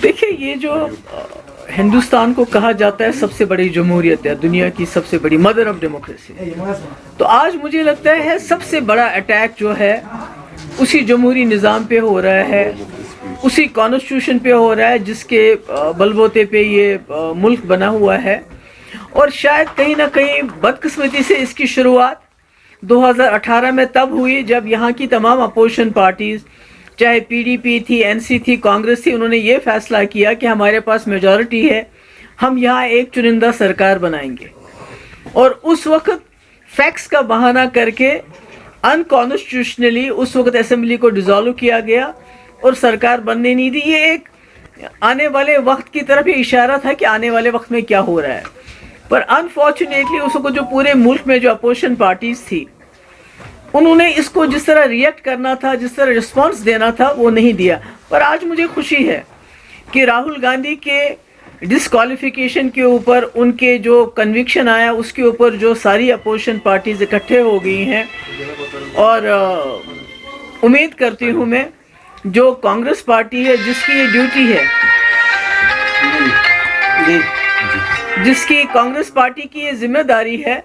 देखिए, ये जो हिंदुस्तान को कहा जाता है सबसे बड़ी जमहूरियत है, दुनिया की सबसे बड़ी मदर ऑफ डेमोक्रेसी, तो आज मुझे लगता है सबसे बड़ा अटैक जो है उसी जमहूरी निज़ाम पे हो रहा है, उसी कॉन्स्टिट्यूशन पे हो रहा है जिसके बलबूते पे ये मुल्क बना हुआ है। और शायद कहीं ना कहीं बदकिस्मती से इसकी शुरुआत 2018 में तब हुई जब यहाँ की तमाम अपोजिशन पार्टीज़, चाहे पीडीपी थी, एनसी थी, कांग्रेस थी, उन्होंने ये फैसला किया कि हमारे पास मेजॉरिटी है, हम यहाँ एक चुनिंदा सरकार बनाएंगे। और उस वक्त फैक्स का बहाना करके अनकॉन्स्टिट्यूशनली उस वक्त असेंबली को डिसॉल्व किया गया और सरकार बनने नहीं दी। ये एक आने वाले वक्त की तरफ ये इशारा था कि आने वाले वक्त में क्या हो रहा है। पर अनफॉर्चुनेटली उस वक्त जो पूरे मुल्क में जो अपोजिशन पार्टीज थी, उन्होंने इसको जिस तरह रिएक्ट करना था, जिस तरह रिस्पांस देना था, वो नहीं दिया। पर आज मुझे खुशी है कि राहुल गांधी के डिस्क्वालिफिकेशन के ऊपर उनके जो कन्विक्शन आया, उसके ऊपर जो सारी अपोजिशन पार्टीज इकट्ठे हो गई हैं। और उम्मीद करती हूँ मैं जो कांग्रेस पार्टी है, जिसकी ये ड्यूटी है, जिसकी कांग्रेस पार्टी की ये जिम्मेदारी है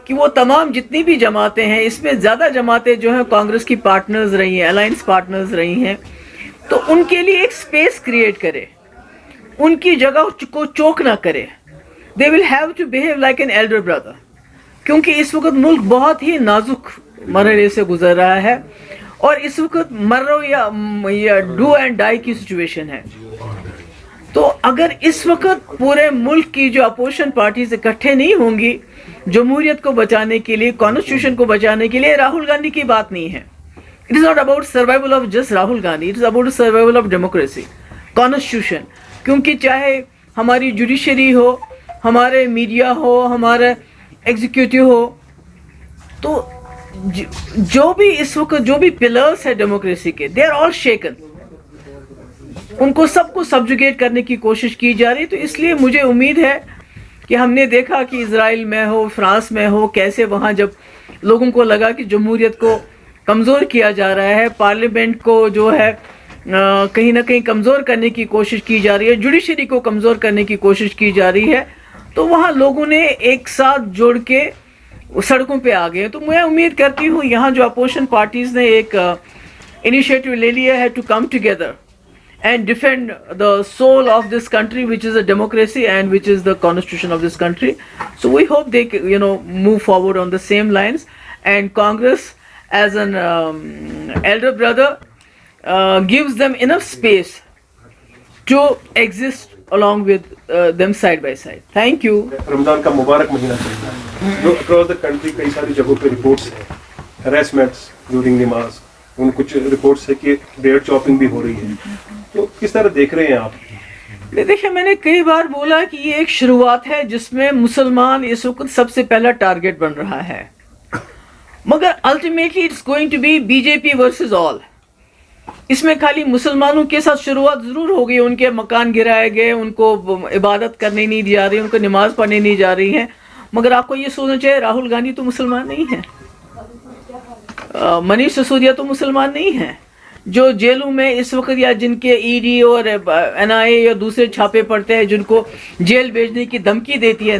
कि वो तमाम जितनी भी जमातें हैं, इसमें ज़्यादा जमातें जो हैं कांग्रेस की पार्टनर्स रही हैं, अलायंस पार्टनर्स रही हैं, तो उनके लिए एक स्पेस क्रिएट करे, उनकी जगह को चोक ना करे। They will have to behave like an elder brother, क्योंकि इस वक्त मुल्क बहुत ही नाजुक मरहले से गुजर रहा है और इस वक्त मरो या डू एंड डाई की सिचुएशन है। तो अगर इस वक्त पूरे मुल्क की जो अपोजिशन पार्टीज इकट्ठे नहीं होंगी जमहूरियत को बचाने के लिए, कॉन्स्टिट्यूशन को बचाने के लिए, राहुल गांधी की बात नहीं है। It is not about survival of just Rahul Gandhi, it is about survival of democracy, constitution. क्योंकि चाहे हमारी जुडिशरी हो, हमारे मीडिया हो, हमारा एग्जीक्यूटिव हो, तो जो भी इस वक्त जो भी पिलर्स है डेमोक्रेसी के, दे आर ऑल शेकन। उनको सबको सब्जुगेट करने की कोशिश की जा रही है। तो इसलिए मुझे उम्मीद है कि हमने देखा कि इजराइल में हो, फ्रांस में हो, कैसे वहाँ जब लोगों को लगा कि जमहूरियत को कमज़ोर किया जा रहा है, पार्लियामेंट को जो है कहीं ना कहीं कमज़ोर करने की कोशिश की जा रही है, जुडिशरी को कमज़ोर करने की कोशिश की जा रही है, तो वहाँ लोगों ने एक साथ जुड़ के सड़कों पे आ गए। तो मैं उम्मीद करती हूँ यहाँ जो अपोजिशन पार्टीज़ ने एक इनिशिएटिव ले लिया है to come together and defend the soul of this country, which is a democracy and which is the constitution of this country. So we hope they move forward on the same lines, and Congress as an elder brother gives them enough space to exist along with them side by side. Thank you. Ramzan का मुबारक महीना चल रहा है, जो across the country कई सारी जगहों पे रिपोर्ट्स हैं, हरासमेंट्स ड्यूरिंग नमाज, उन कुछ रिपोर्ट्स है कि ब्रेड चॉपिंग भी हो रही है, तो किस तरह देख रहे हैं आप? देखिए, मैंने कई बार बोला कि ये एक शुरुआत है जिसमें मुसलमान इस वक्त सबसे पहला टारगेट बन रहा है, मगर ultimately it's going to be BJP versus all. इसमें खाली मुसलमानों के साथ शुरुआत जरूर हो गई, उनके मकान गिराए गए, उनको इबादत करने नहीं दी जा रही, उनको नमाज पढ़ने नहीं जा रही है, मगर आपको ये सोचना चाहिए राहुल गांधी तो मुसलमान नहीं है, मनीष सिसोदिया तो मुसलमान नहीं है, जो जेलों में इस वक्त या जिनके ईडी और एनआईए या दूसरे छापे पड़ते हैं, जिनको जेल भेजने की धमकी देती है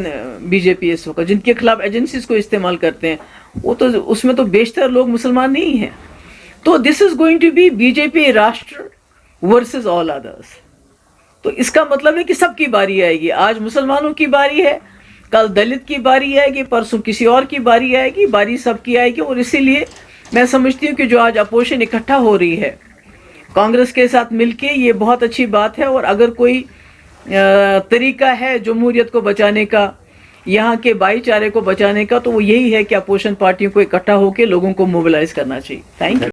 बीजेपी इस वक्त, जिनके खिलाफ एजेंसीज को इस्तेमाल करते हैं, वो तो उसमें तो बेशतर लोग मुसलमान नहीं हैं। तो this is going to be BJP राष्ट्र वर्सेस ऑल अदर्स। तो इसका मतलब है कि सबकी बारी आएगी। आज मुसलमानों की बारी है, कल दलित की बारी आएगी, परसों किसी और की बारी आएगी, बारी सबकी आएगी। और इसीलिए मैं समझती हूँ कि जो आज अपोजिशन इकट्ठा हो रही है कांग्रेस के साथ मिलके, ये बहुत अच्छी बात है। और अगर कोई तरीका है जमहूरियत को बचाने का, यहाँ के भाईचारे को बचाने का, तो वो यही है कि अपोजिशन पार्टियों को इकट्ठा होकर लोगों को मोबिलाइज करना चाहिए। Thank you.